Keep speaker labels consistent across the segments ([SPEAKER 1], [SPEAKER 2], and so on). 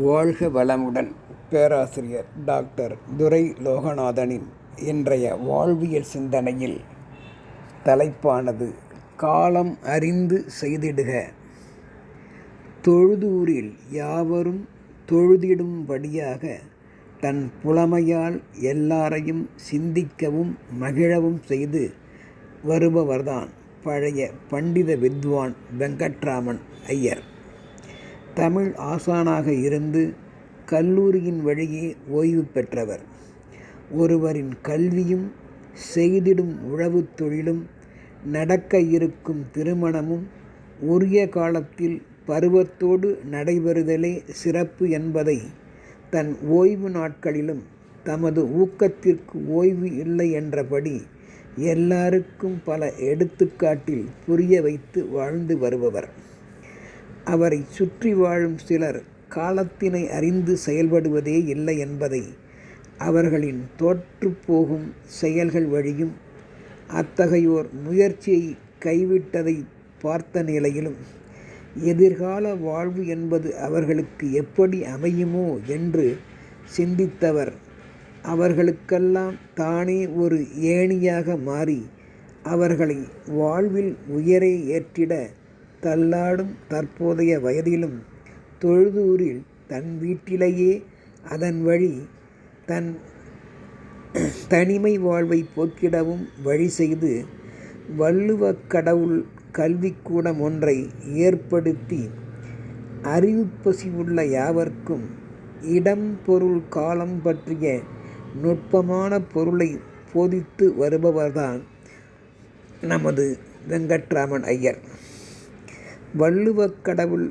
[SPEAKER 1] வாழ்க வளமுடன். பேராசிரியர் டாக்டர் துரை லோகநாதனின் இன்றைய வாழ்வியல் சிந்தனையில் தலைப்பானது காலம் அறிந்து செய்திடுக. தொழுதூரில் யாவரும் தொழுதிடும்படியாக தன் புலமையால் எல்லாரையும் சிந்திக்கவும் மகிழவும் செய்து வருபவர்தான் பழைய பண்டித வித்வான் வெங்கட்ராமன் ஐயர். தமிழ் ஆசானாக இருந்து கல்லூரியின் வழியே ஓய்வு பெற்றவர். ஒருவரின் கல்வியும் செய்திடும் உழவு தொழிலும் நடக்க இருக்கும் திருமணமும் உரிய காலத்தில் பருவத்தோடு நடைபெறுதலே சிறப்பு என்பதை தன் ஓய்வு நாட்களிலும் தமது ஊக்கத்திற்கு ஓய்வு இல்லை என்றபடி எல்லாருக்கும் பல எடுத்துக்காட்டில் புரிய வைத்து வாழ்ந்து வருபவர். அவரை சுற்றி வாழும் சிலர் காலத்தினை அறிந்து செயல்படுவதே இல்லை என்பதை அவர்களின் தோற்றுப்போகும் செயல்கள் வழியும் அத்தகையோர் முயற்சியை கைவிட்டதை பார்த்த நிலையிலும் எதிர்கால வாழ்வு என்பது அவர்களுக்கு எப்படி அமையுமோ என்று சிந்தித்தவர் அவர்களுக்கெல்லாம் தானே ஒரு ஏணியாக மாறி அவர்களை வாழ்வில் உயரே ஏற்றிட தள்ளாடும் தற்போதைய வயதிலும் தொழுதூரில் தன் வீட்டிலேயே அதன் வழி தன் தனிமை வாழ்வை போக்கிடவும் வழி செய்து வள்ளுவக் கடவுள் கல்விக்கூடம் ஒன்றை ஏற்படுத்தி அறிவுப்பசி உள்ள யாவர்க்கும் இடம் பொருள் காலம் பற்றிய நுட்பமான பொருளை போதித்து வருபவர்தான் நமது வெங்கட்ராமன் ஐயர். வள்ளுவக் கடவுள்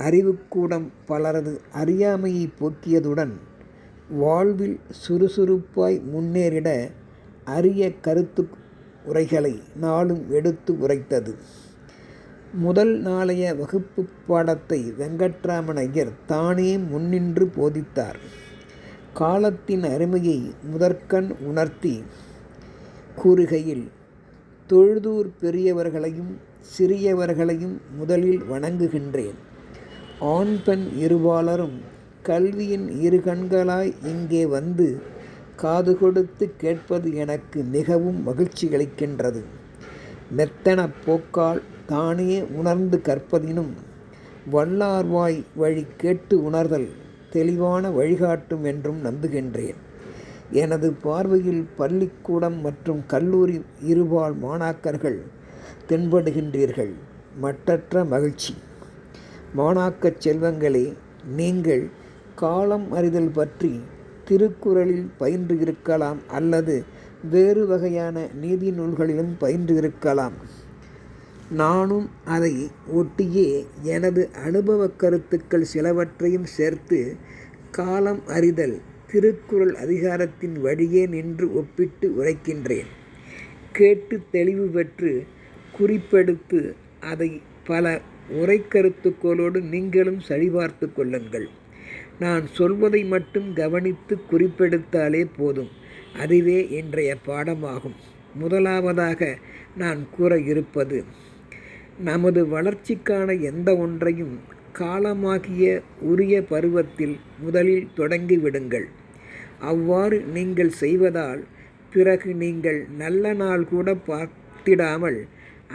[SPEAKER 1] அறிவுக்கூடம் பலரது அறியாமையை போக்கியதுடன் வாழ்வில் சுறுசுறுப்பாய் முன்னேறிட அரிய கருத்து உரைகளை நாளும் எடுத்து உரைத்தது. முதல் நாளைய வகுப்பு பாடத்தை வெங்கட்ராமன் ஐயர் தானே முன்னின்று போதித்தார். காலத்தின் அருமையை முதற்கண் உணர்த்தி கூறுகையில், தொழுதூர் பெரியவர்களையும் சிறியவர்களையும் முதலில் வணங்குகின்றேன். ஆண் பெண் இருபாலரும் கல்வியின் இரு கண்களாய் இங்கே வந்து காது கொடுத்து கேட்பது எனக்கு மிகவும் மகிழ்ச்சி அளிக்கின்றது. மெத்தன போக்கால் தானே உணர்ந்து கற்பதினும் வல்லார்வாய் வழி கேட்டு உணர்தல் தெளிவான வழிகாட்டும் என்றும் நம்புகின்றேன். எனது பார்வையில் பள்ளிக்கூடம் மற்றும் கல்லூரி இருபால் மாணாக்கர்கள் தென்படுகின்றீர்கள். மட்டற்ற மகிழ்ச்சி. மாணாக்கச் செல்வங்களே, நீங்கள் காலம் அறிதல் பற்றி திருக்குறளில் பயின்று இருக்கலாம் அல்லது வேறு வகையான நீதி நூல்களிலும் பயின்று இருக்கலாம். நானும் அதை ஒட்டியே எனது அனுபவ கருத்துக்கள் சிலவற்றையும் சேர்த்து காலம் அறிதல் திருக்குறள் அதிகாரத்தின் வழியே நின்று ஒப்பிட்டு உரைக்கின்றேன். கேட்டு தெளிவு பெற்று குறிப்பெடுத்து அதை பல உரைக்கருத்துக்களோடு நீங்களும் சரிபார்த்து கொள்ளுங்கள். நான் சொல்வதை மட்டும் கவனித்து குறிப்பெடுத்தாலே போதும். அதுவே இன்றைய பாடமாகும். முதலாவதாக நான் கூற இருப்பது, நமது வளர்ச்சிக்கான எந்த ஒன்றையும் காலமாகிய உரிய பருவத்தில் முதலில் தொடங்கிவிடுங்கள். அவ்வாறு நீங்கள் செய்வதால் பிறகு நீங்கள் நல்ல நாள் கூட பார்த்திடாமல்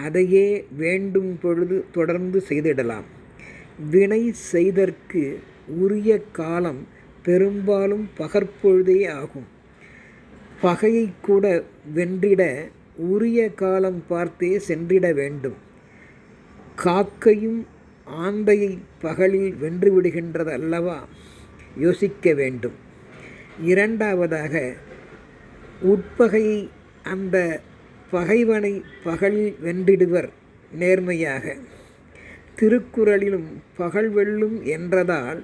[SPEAKER 1] அதையே வேண்டும் பொழுது தொடர்ந்து செய்திடலாம். வினை செய்தற்கு உரிய காலம் பெரும்பாலும் பகற்பொழுதே ஆகும். பகையை கூட வென்றிட உரிய காலம் பார்த்தே சென்றிட வேண்டும். காக்கையும் ஆந்தையை பகலில் வென்றுவிடுகின்றது அல்லவா? யோசிக்க வேண்டும். இரண்டாவதாக, உட்பகையை அந்த பகைவனை பகலில் வென்றிடுவர் நேர்மையாக. திருக்குறளிலும் பகல் வெல்லும் என்றதால்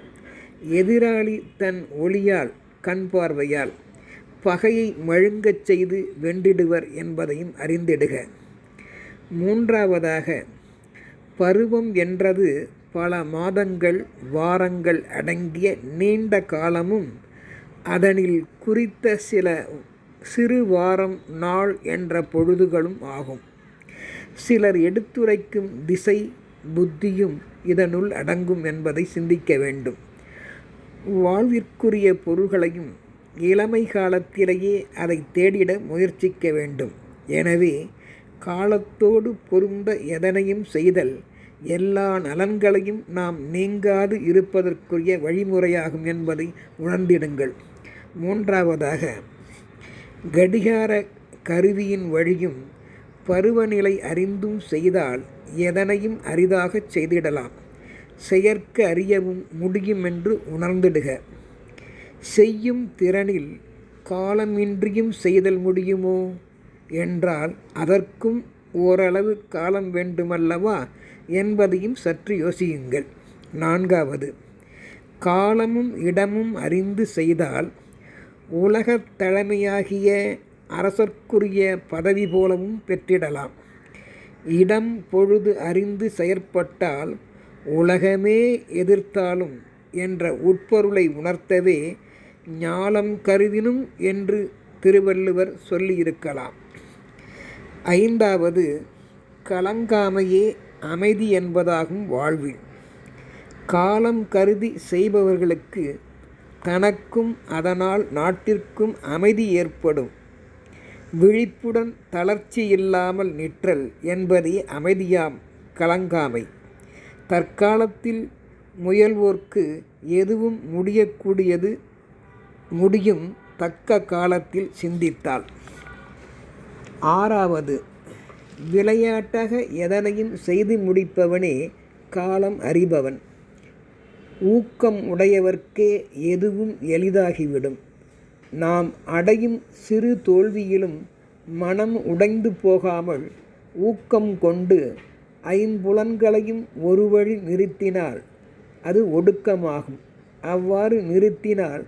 [SPEAKER 1] எதிராளி தன் ஒளியால் கண் பார்வையால் பகையை மழுங்கச் செய்து வென்றிடுவர் என்பதையும் அறிந்திடுக. மூன்றாவதாக, பருவம் என்றது பல மாதங்கள் வாரங்கள் அடங்கிய நீண்ட காலமும் அதனில் குறித்த சில சிறு வாரம் நாள் என்ற பொழுதுகளும் ஆகும். சிலர் எடுத்துரைக்கும் திசை புத்தியும் இதனுள் அடங்கும் என்பதை சிந்திக்க வேண்டும். வாழ்விற்குரிய பொருள்களையும் இளமை காலத்திலேயே அதை தேடிட முயற்சிக்க வேண்டும். எனவே காலத்தோடு பொருந்த எதனையும் செய்தல் எல்லா நலன்களையும் நாம் நீங்காது இருப்பதற்குரிய வழிமுறையாகும் என்பதை உணர்ந்திடுங்கள். மூன்றாவதாக, கடிகார கருவியின் வழியும் பருவநிலை அறிந்தும் செய்தால் எதனையும் அரிதாகச் செய்திடலாம். செயற்க அறியவும் முடியுமென்று உணர்ந்திடுக. செய்யும் திறனில் காலமின்றியும் செய்தல் முடியுமோ என்றால் அதற்கும் ஓரளவு காலம் வேண்டுமல்லவா என்பதையும் சற்று யோசியுங்கள். நான்காவது, காலமும் இடமும் அறிந்து செய்தால் உலகத் தலைமையாகிய அரசர்க்குரிய பதவி போலவும் பெற்றிடலாம். இடம் பொழுது அறிந்து செயற்பட்டால் உலகமே எதிர்த்தாலும் என்ற உட்பொருளை உணர்த்தவே ஞாலம் கருதினும் என்று திருவள்ளுவர் சொல்லியிருக்கலாம். ஐந்தாவது, கலங்காமையே அமைதி என்பதாகும் வாழ்வில். காலம் கருதி செய்பவர்களுக்கு தனக்கும் அதனால் நாட்டிற்கும் அமைதி ஏற்படும். விழிப்புடன் தளர்ச்சி இல்லாமல் நிற்றல் என்பதே அமைதியாம் கலங்காமை. தற்காலத்தில் முயல்வோர்க்கு எதுவும் முடியக்கூடியது முடியும் தக்க காலத்தில் சிந்தித்தால். ஆறாவது, விளையாட்டாக எதனையும் செய்து முடிப்பவனே காலம் அறிபவன். ஊக்கம் உடையவர்க்கே எதுவும் எளிதாகிவிடும். நாம் அடையும் சிறு தோல்வியிலும் மனம் உடைந்து போகாமல் ஊக்கம் கொண்டு ஐம்புலன்களையும் ஒரு வழி நிறுத்தினால் அது ஒடுக்கமாகும். அவ்வாறு நிறுத்தினால்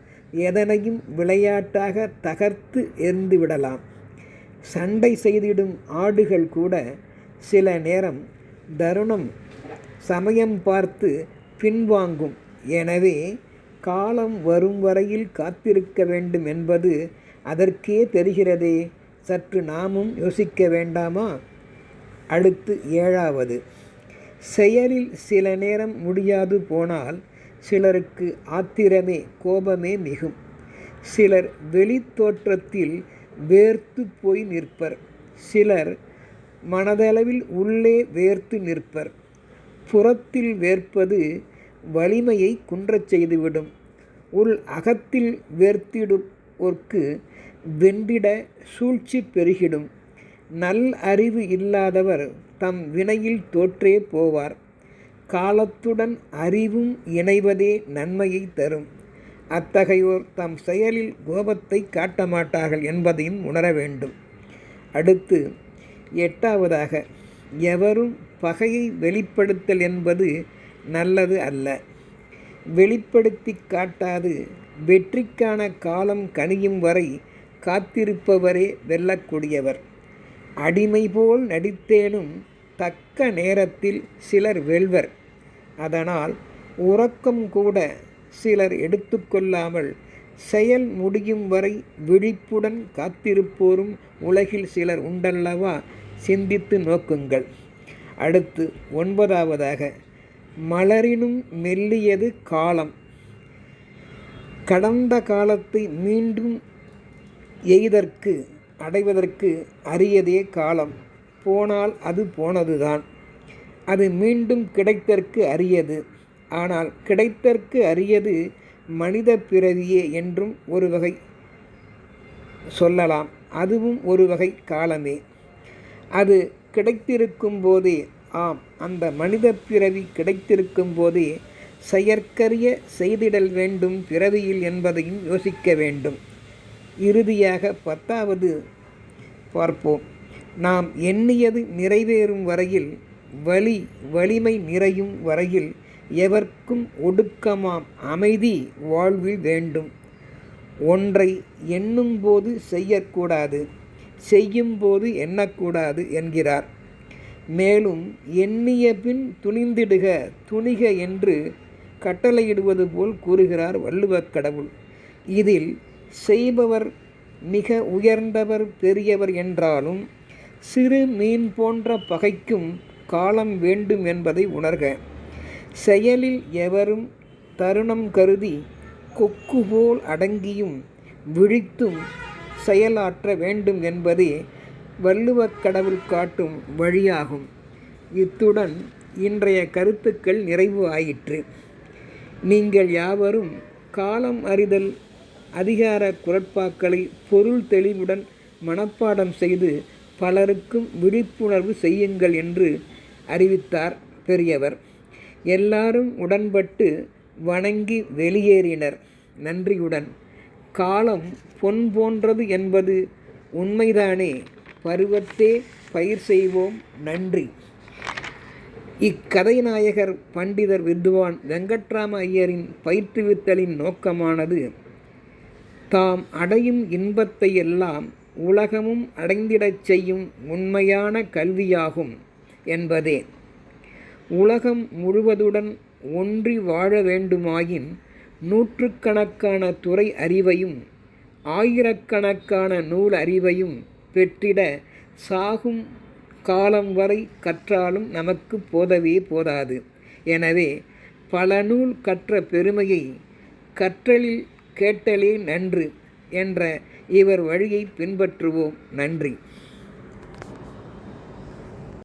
[SPEAKER 1] எதனையும் விளையாட்டாக தகர்த்து எறிந்துவிடலாம். சண்டை செய்திடும் ஆடுகள் கூட சில நேரம் தருணம் சமயம் பார்த்து பின்வாங்கும். எனவே காலம் வரும் வரையில் காத்திருக்க வேண்டும் என்பது அதற்கே தெரிகிறதே. சற்று நாமும் யோசிக்க வேண்டாமா? அடுத்து ஏழாவது, செயலில் சில நேரம் முடியாது போனால் சிலருக்கு ஆத்திரமே கோபமே மிகும். சிலர் வெளி தோற்றத்தில் வேர்த்து போய் நிற்பர். சிலர் மனதளவில் உள்ளே வேர்த்து நிற்பர். புறத்தில் வேர்ப்பது வலிமையை குன்றச் செய்துவிடும். உள் அகத்தில் வேர்த்திடுவோர்க்கு வென்றிட சூழ்ச்சி பெருகிடும். நல் அறிவு இல்லாதவர் தம் வினையில் தோற்றே போவார். காலத்துடன் அறிவும் இணைவதே நன்மையை தரும். அத்தகையோர் தம் செயலில் கோபத்தை காட்ட மாட்டார்கள் என்பதையும் உணர வேண்டும். அடுத்து எட்டாவதாக, எவரும் பகையை வெளிப்படுத்தல் என்பது நல்லது அல்ல. வெளிப்படுத்தி காட்டாது வெற்றிக்கான காலம் கனியும் வரை காத்திருப்பவரே வெல்லக்கூடியவர். அடிமை போல் நடித்தேனும் தக்க நேரத்தில் சிலர் வெல்வர். அதனால் உறக்கம் கூட சிலர் எடுத்துக்கொள்ளாமல் செயல் முடியும் வரை விழிப்புடன் காத்திருப்போரும் உலகில் சிலர் உண்டல்லவா? சிந்தித்து நோக்குங்கள். அடுத்து ஒன்பதாவதாக, மலரினும் மெல்லியது காலம். கடந்த காலத்தை மீண்டும் அடைவதற்கு அரியதே காலம். போனால் அது போனதுதான். அது மீண்டும் கிடைத்தற்கு அரியது. ஆனால் கிடைத்தற்கு அரியது மனித பிறவியே என்றும் ஒரு வகை சொல்லலாம். அதுவும் ஒரு வகை காலமே. அது கிடைத்திருக்கும் போதே, ஆம், அந்த மனித பிறவி கிடைத்திருக்கும் போதே செயற்கரிய செய்திடல் வேண்டும் பிறவியில் என்பதையும் யோசிக்க வேண்டும். இறுதியாக 10வது பார்ப்போம். நாம் எண்ணியது நிறைவேறும் வரையில், வலிமை நிறையும் வரையில் எவர்க்கும் ஒடுக்கமாம் அமைதி வாழ்வில் வேண்டும். ஒன்றை எண்ணும்போது செய்யக்கூடாது, செய்யும்போது எண்ணக்கூடாது என்கிறார். மேலும் எண்ணிய பின் துணிக என்று கட்டளையிடுவது போல் கூறுகிறார் வள்ளுவக் கடவுள். இதில் செய்பவர் மிக உயர்ந்தவர் பெரியவர் என்றாலும் சிறு மீன் போன்ற பகைக்கும் காலம் வேண்டும் என்பதை உணர்க. செயலில் எவரும் தருணம் கருதி கொக்கு போல் அடங்கியும் விழித்தும் செயலாற்ற வேண்டும் என்பதே வள்ளுவக் கடவுள் காட்டும் வழியாகும். இத்துடன் இன்றைய கருத்துக்கள் நிறைவு ஆயிற்று. நீங்கள் யாவரும் காலம் அறிதல் அதிகார குறட்பாக்களை பொருள் தெளிவுடன் மனப்பாடம் செய்து பலருக்கும் விழிப்புணர்வு செய்யுங்கள் என்று அறிவித்தார் பெரியவர். எல்லாரும் உடன்பட்டு வணங்கி வெளியேறினர். நன்றியுடன். காலம் பொன் போன்றது என்பது உண்மைதானே? பருவத்தே பயிர் செய்வோம். நன்றி. இக்கதை நாயகர் பண்டிதர் வித்வான் வெங்கட்ராம ஐயரின் பயிற்றுவித்தலின் நோக்கமானது தாம் அடையும் இன்பத்தை எல்லாம் உலகமும் அடைந்திடச் செய்யும் உண்மையான கல்வியாகும் என்பதே. உலகம் முழுவதுடன் ஒன்றி வாழ வேண்டுமாயின் நூற்றுக்கணக்கான துறை அறிவையும் ஆயிரக்கணக்கான நூல் அறிவையும் பெற்றிட சாகும் காலம் வரை கற்றாலும் நமக்கு போதவே போதாது. எனவே பல நூல் கற்ற பெருமையை கற்றலில் கேட்டலே நன்று என்ற இவர் வழியை பின்பற்றுவோம். நன்றி.